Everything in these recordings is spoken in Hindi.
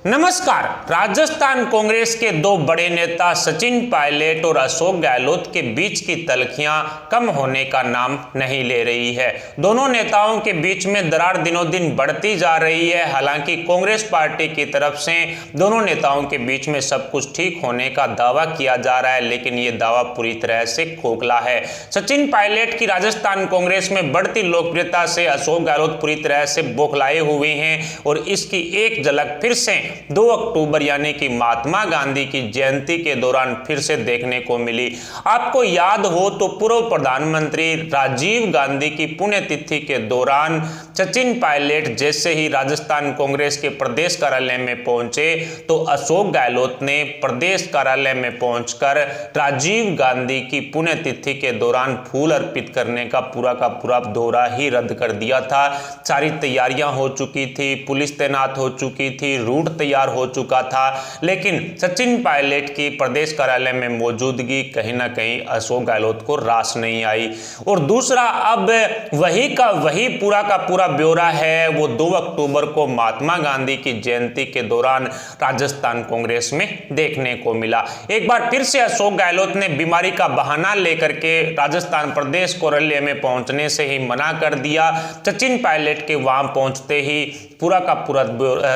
नमस्कार। राजस्थान कांग्रेस के दो बड़े नेता सचिन पायलट और अशोक गहलोत के बीच की तल्खियां कम होने का नाम नहीं ले रही है। दोनों नेताओं के बीच में दरार दिनों दिन बढ़ती जा रही है। हालांकि कांग्रेस पार्टी की तरफ से दोनों नेताओं के बीच में सब कुछ ठीक होने का दावा किया जा रहा है, लेकिन ये दावा पूरी तरह से खोखला है। सचिन पायलट की राजस्थान कांग्रेस में बढ़ती लोकप्रियता से अशोक गहलोत पूरी तरह से बौखलाए हुए हैं और इसकी एक झलक फिर से 2 अक्टूबर यानी कि महात्मा गांधी की जयंती के दौरान फिर से देखने को मिली। आपको याद हो तो पूर्व प्रधानमंत्री राजीव गांधी की पुण्यतिथि के दौरान सचिन पायलट जैसे ही राजस्थान कांग्रेस के प्रदेश कार्यालय में पहुंचे तो अशोक गहलोत ने प्रदेश कार्यालय में पहुंचकर राजीव गांधी की पुण्यतिथि के दौरान फूल अर्पित करने का पूरा दौरा ही रद्द कर दिया था। सारी तैयारियां हो चुकी थी, पुलिस तैनात हो चुकी थी, रूट तैयार हो चुका था, लेकिन सचिन पायलट की प्रदेश कार्यालय में मौजूदगी कहीं ना कहीं अशोक गहलोत को रास नहीं आई। और दूसरा, अब वही का वही पूरा का पूरा ब्यौरा है वो 2 अक्टूबर को महात्मा गांधी की जयंती के दौरान राजस्थान कांग्रेस में देखने को मिला। एक बार फिर से अशोक गहलोत ने बीमारी का बहाना लेकर के राजस्थान प्रदेश कार्यालय में पहुंचने से ही मना कर दिया। सचिन पायलट के वहां पहुंचते ही पूरा का पूरा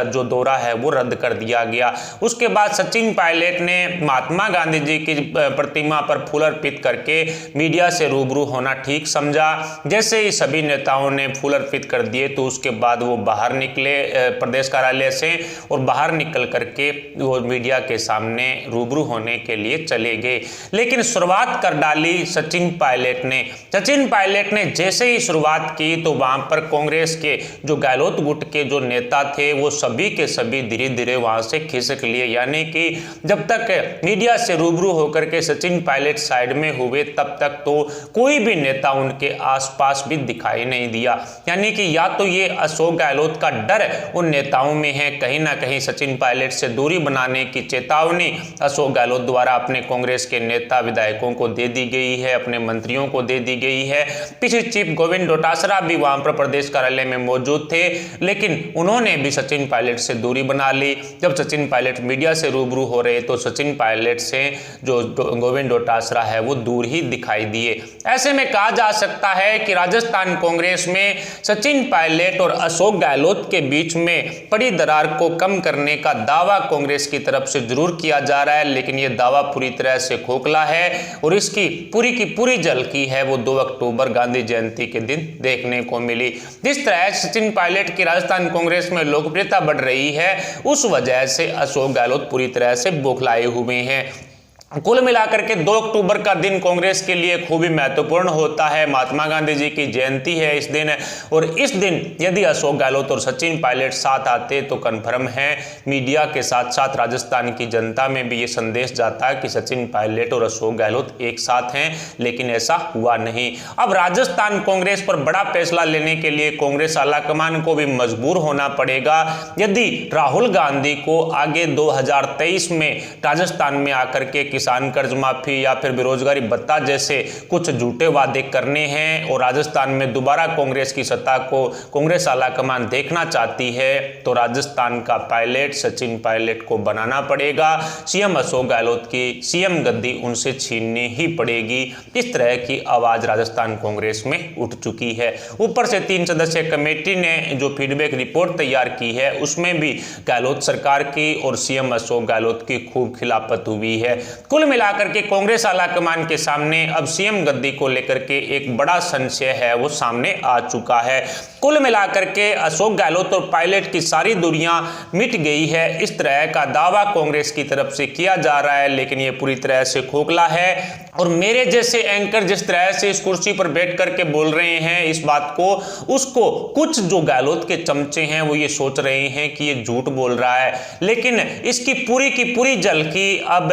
जो दौरा है वो रद्द कर दिया गया। उसके बाद सचिन पायलट ने महात्मा गांधी जी की प्रतिमा पर फूल अर्पित करके मीडिया से रूबरू होना ठीक समझा। जैसे ही सभी नेताओं ने फूल अर्पित कर दिए तो उसके बाद वो बाहर निकले प्रदेश कार्यालय से और बाहर निकल करके वो मीडिया के सामने रूबरू होने के लिए चले गए। लेकिन शुरुआत कर डाली सचिन पायलट ने। सचिन पायलट ने जैसे ही शुरुआत की तो वहां पर कांग्रेस के जो गहलोत गुट के जो नेता थे वो सभी के सभी धीरे धीरे वहां से खिसक लिए, यानी कि जब तक मीडिया से रूबरू होकर के सचिन पायलट साइड में हुए तब तक तो कोई भी नेता उनके आसपास भी दिखाई नहीं दिया। यानी कि या तो ये अशोक गहलोत का डर उन नेताओं में है, कहीं ना कहीं सचिन पायलट से दूरी बनाने की चेतावनी अशोक गहलोत द्वारा अपने कांग्रेस के नेता विधायकों को दे दी गई है, अपने मंत्रियों को दे दी गई है। पीछे चीफ गोविंद डोटासरा भी वहां पर प्रदेश कार्यालय में मौजूद थे, लेकिन उन्होंने भी सचिन पायलट से दूरी बना ली। जब सचिन पायलट मीडिया से रूबरू हो रहे तो सचिन पायलट से जो गोविंद डोटासरा है वो दूर ही दिखाई दिए। ऐसे में कहा जा सकता है कि राजस्थान कांग्रेस में सचिन पायलट और अशोक गहलोत के बीच में पड़ी दरार को कम करने का दावा कांग्रेस की तरफ से जरूर किया जा रहा है, लेकिन यह दावा पूरी तरह से खोखला है और इसकी पूरी की पूरी झलकी है वो 2 अक्टूबर गांधी जयंती के दिन देखने को मिली। जिस तरह सचिन पायलट की राजस्थान कांग्रेस में लोकप्रियता बढ़ रही है उस वजह से अशोक गहलोत पूरी तरह से बौखलाए हुए हैं। कुल मिलाकर के 2 अक्टूबर का दिन कांग्रेस के लिए खूब ही महत्वपूर्ण होता है। महात्मा गांधी जी की जयंती है इस दिन, और इस दिन यदि अशोक गहलोत और सचिन पायलट साथ आते तो कन्फर्म है मीडिया के साथ साथ राजस्थान की जनता में भी ये संदेश जाता है कि सचिन पायलट और अशोक गहलोत एक साथ हैं, लेकिन ऐसा हुआ नहीं। अब राजस्थान कांग्रेस पर बड़ा फैसला लेने के लिए कांग्रेस आलाकमान को भी मजबूर होना पड़ेगा। यदि राहुल गांधी को आगे 2023 में राजस्थान में आकर के किसान कर्ज माफी या फिर बेरोजगारी भत्ता जैसे कुछ झूठे वादे करने हैं और राजस्थान में दोबारा कांग्रेस की सत्ता को कांग्रेस आलाकमान देखना चाहती है तो राजस्थान का पायलट सचिन पायलट को बनाना पड़ेगा। सीएम अशोक गहलोत की सीएम गद्दी उनसे छीननी ही पड़ेगी। इस तरह की आवाज राजस्थान कांग्रेस में उठ चुकी है। ऊपर से 3 सदस्यीय कमेटी ने जो फीडबैक रिपोर्ट तैयार की है उसमें भी गहलोत सरकार की और सीएम अशोक गहलोत की खूब खिलाफत हुई है। कुल मिलाकर के कांग्रेस आलाकमान के सामने अब सीएम गद्दी को लेकर के एक बड़ा संशय है वो सामने आ चुका है। कुल मिलाकर के अशोक गहलोत और पायलट की सारी दूरियां मिट गई है, इस तरह का दावा कांग्रेस की तरफ से किया जा रहा है, लेकिन ये पूरी तरह से खोखला है। और मेरे जैसे एंकर जिस तरह से इस कुर्सी पर बैठ करके बोल रहे हैं इस बात को, उसको कुछ जो गहलोत के चमचे हैं वो ये सोच रहे हैं कि ये झूठ बोल रहा है, लेकिन इसकी पूरी की पूरी झलकी अब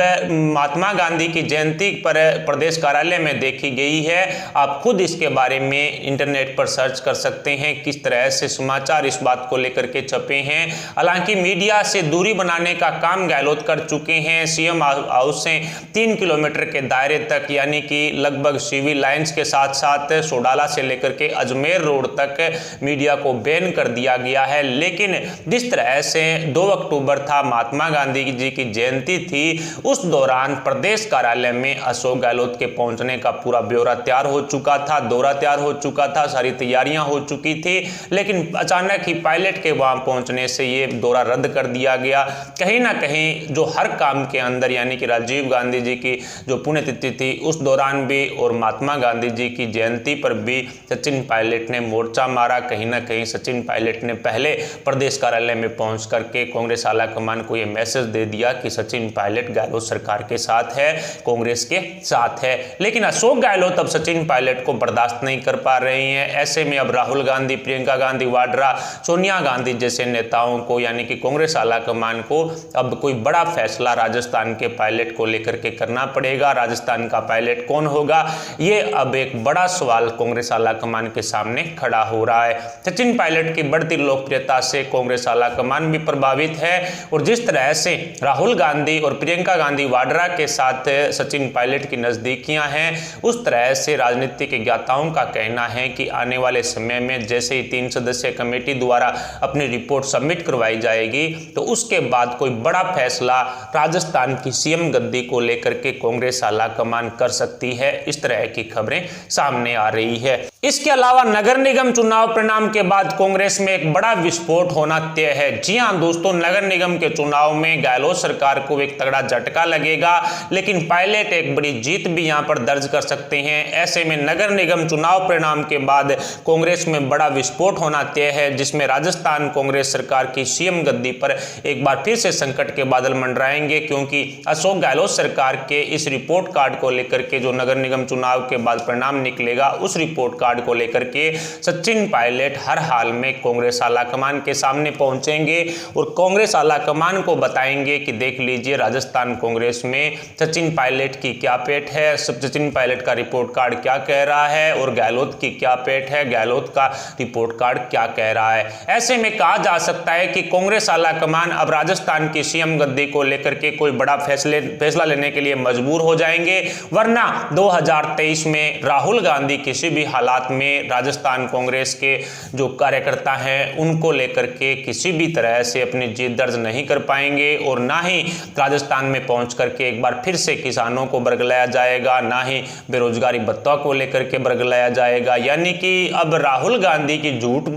महात्मा गांधी की जयंती पर प्रदेश कार्यालय में देखी गई है। आप खुद इसके बारे में इंटरनेट पर सर्च कर सकते हैं किस तरह से समाचार इस बात को लेकर के छपे हैं। हालांकि मीडिया से दूरी बनाने का काम गहलोत कर चुके हैं। सीएम हाउस से 3 किलोमीटर के दायरे तक यानी कि लगभग सिविल लाइंस के साथ साथ सोडाला से लेकर के अजमेर रोड तक मीडिया को बैन कर दिया गया है। लेकिन जिस तरह से 2 अक्टूबर था, महात्मा गांधी जी की जयंती थी, उस दौरान प्रदेश कार्यालय में अशोक गहलोत के पहुंचने का पूरा ब्यौरा तैयार हो चुका था, दौरा तैयार हो चुका था, सारी तैयारियां हो चुकी थी। लेकिन अचानक ही पायलट के वहां पहुंचने से ये दौरा रद्द कर दिया गया। कहीं ना कहीं जो हर काम के अंदर यानी कि राजीव गांधी जी की जो पुण्यतिथि थी उस दौरान भी और महात्मा गांधी जी की जयंती पर भी सचिन पायलट ने मोर्चा मारा। कहीं ना कहीं सचिन पायलट ने पहले प्रदेश कार्यालय में पहुंच करके कांग्रेस आला कमान को यह मैसेज दे दिया कि सचिन पायलट गहलोत सरकार के साथ है, कांग्रेस के साथ है। लेकिन अशोक गहलोत अब सचिन पायलट को बर्दाश्त नहीं कर पा रहे हैं। ऐसे में अब राहुल गांधी, प्रियंका गांधी वाड्रा, सोनिया गांधी जैसे नेताओं को यानी कि कांग्रेस आला कमान को अब कोई बड़ा फैसला राजस्थान के पायलट को लेकर के करना पड़ेगा। राजस्थान का पायलट कौन होगा, ये अब एक बड़ा सवाल कांग्रेस आला कमान के सामने खड़ा हो रहा है। सचिन पायलट की बढ़ती लोकप्रियता से कांग्रेस आला कमान भी प्रभावित है और जिस तरह से राहुल गांधी और प्रियंका गांधी वाड्रा के साथ सचिन पायलट की नजदीकियां हैं, उस तरह से राजनीतिक ज्ञाताओं का कहना है कि आने वाले समय में जैसे ही 3 सदस्यीय कमेटी द्वारा अपनी रिपोर्ट सबमिट करवाई जाएगी तो उसके बाद कोई बड़ा फैसला राजस्थान की सीएम गद्दी को लेकर के कांग्रेस आला कमान कर सकती है। इस तरह की खबरें सामने आ रही है। इसके अलावा नगर निगम चुनाव परिणाम के बाद कांग्रेस में एक बड़ा विस्फोट होना तय है। जी हां दोस्तों, नगर निगम के चुनाव में गहलोत सरकार को एक तगड़ा झटका लगेगा, लेकिन पायलट एक बड़ी जीत भी यहां पर दर्ज कर सकते हैं। ऐसे में नगर निगम चुनाव परिणाम के बाद कांग्रेस में बड़ा विस्फोट होना तय है, जिसमें राजस्थान कांग्रेस सरकार की सीएम गद्दी पर एक बार फिर से संकट के बादल मंडराएंगे, क्योंकि अशोक गहलोत सरकार के इस रिपोर्ट कार्ड को लेकर के जो नगर निगम चुनाव के बाद परिणाम निकलेगा, उस रिपोर्ट कार्ड को लेकर के सचिन पायलट हर हाल में कांग्रेस आला कमान के सामने पहुंचेंगे और कांग्रेस आला कमान को बताएंगे कि देख लीजिए राजस्थान कांग्रेस में सचिन पायलट की क्या पेट है, सचिन पायलट का रिपोर्ट कार्ड क्या कह रहा है और गहलोत की क्या पेट है, गहलोत का रिपोर्ट कार्ड क्या कह रहा है। ऐसे में कहा जा सकता है कि कांग्रेस आला कमान अब राजस्थान की सीएम गद्दी को लेकर के कोई बड़ा फैसला लेने के लिए मजबूर हो जाएंगे, वरना 2023 में राहुल गांधी किसी भी हालात में राजस्थान कांग्रेस के जो कार्यकर्ता हैं उनको लेकर के किसी भी तरह से अपनी जीत दर्ज नहीं कर पाएंगे और ना ही राजस्थान में पहुंच करके एक बार फिर से किसानों को बरगलाया जाएगा, ना ही बेरोजगारी भत्ता को लेकर के बरगलाया जाएगा। यानी कि अब राहुल गांधी की झूठ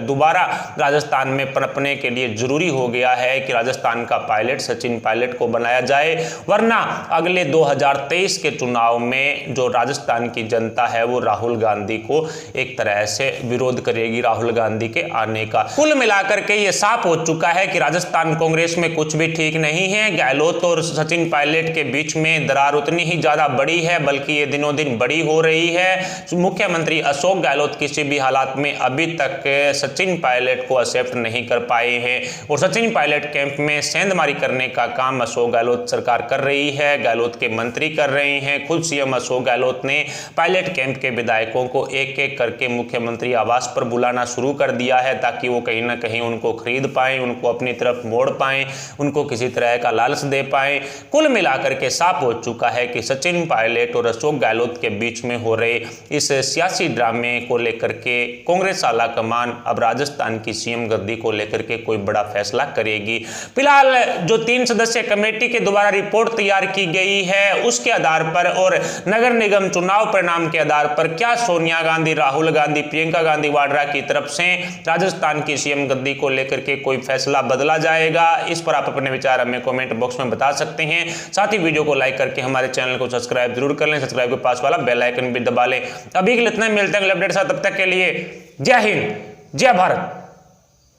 दोबारा राजस्थान में पनपने के लिए जरूरी हो गया है कि राजस्थान का पायलट सचिन पायलट को बनाया जाए, वरना अगले 2023 के चुनाव में जो राजस्थान की जनता है वो राहुल गांधी को एक तरह से विरोध करेगी, राहुल गांधी के आने का। कुल मिलाकर के ये साफ हो चुका है कि राजस्थान कांग्रेस में कुछ भी ठीक नहीं है। गहलोत और सचिन पायलट के बीच में दरार उतनी ही ज्यादा बड़ी है, बल्कि ये दिनों दिन बड़ी हो रही है। मुख्यमंत्री अशोक गहलोत किसी भी हालात में अभी तक सचिन पायलट को एक्सेप्ट नहीं कर पाए हैं और सचिन पायलट कैंप में सेंधमारी करने का काम अशोक गहलोत सरकार कर रही है, गहलोत के मंत्री कर रहे हैं। खुद सीएम अशोक गहलोत ने पायलट कैंप के विधायकों को एक एक करके मुख्यमंत्री आवास पर बुलाना शुरू कर दिया है, ताकि वो कहीं ना कहीं उनको खरीद पाएं, उनको अपनी तरफ मोड़ पाएं, उनको किसी तरह का लालच दे पाएं। कुल मिलाकर के साफ हो चुका है कि सचिन पायलट और अशोक गहलोत के बीच में हो रहे इस सियासी ड्रामे को लेकर के कांग्रेस आला कमान अब राजस्थान की सीएम गद्दी को लेकर के कोई बड़ा फैसला करेगी। फिलहाल जो 3 सदस्यीय कमेटी के द्वारा रिपोर्ट तैयार की गई है उसके आधार पर और नगर निगम चुनाव परिणाम के आधार पर क्या सोनिया गांधी, राहुल गांधी, प्रियंका गांधी वाड्रा की तरफ से राजस्थान की सीएम गद्दी को लेकर के कोई फैसला बदला जाएगा, इस पर आप अपने विचार हमें कमेंट बॉक्स में बता सकते हैं। साथ ही वीडियो को लाइक करके हमारे चैनल को सब्सक्राइब जरूर कर लें, सब्सक्राइब के पास वाला बेल आइकन भी दबा लें। अभी के लिए इतना मिलते हैं अगले अपडेट साथ, तब तक के लिए जय हिंद, जय भारत।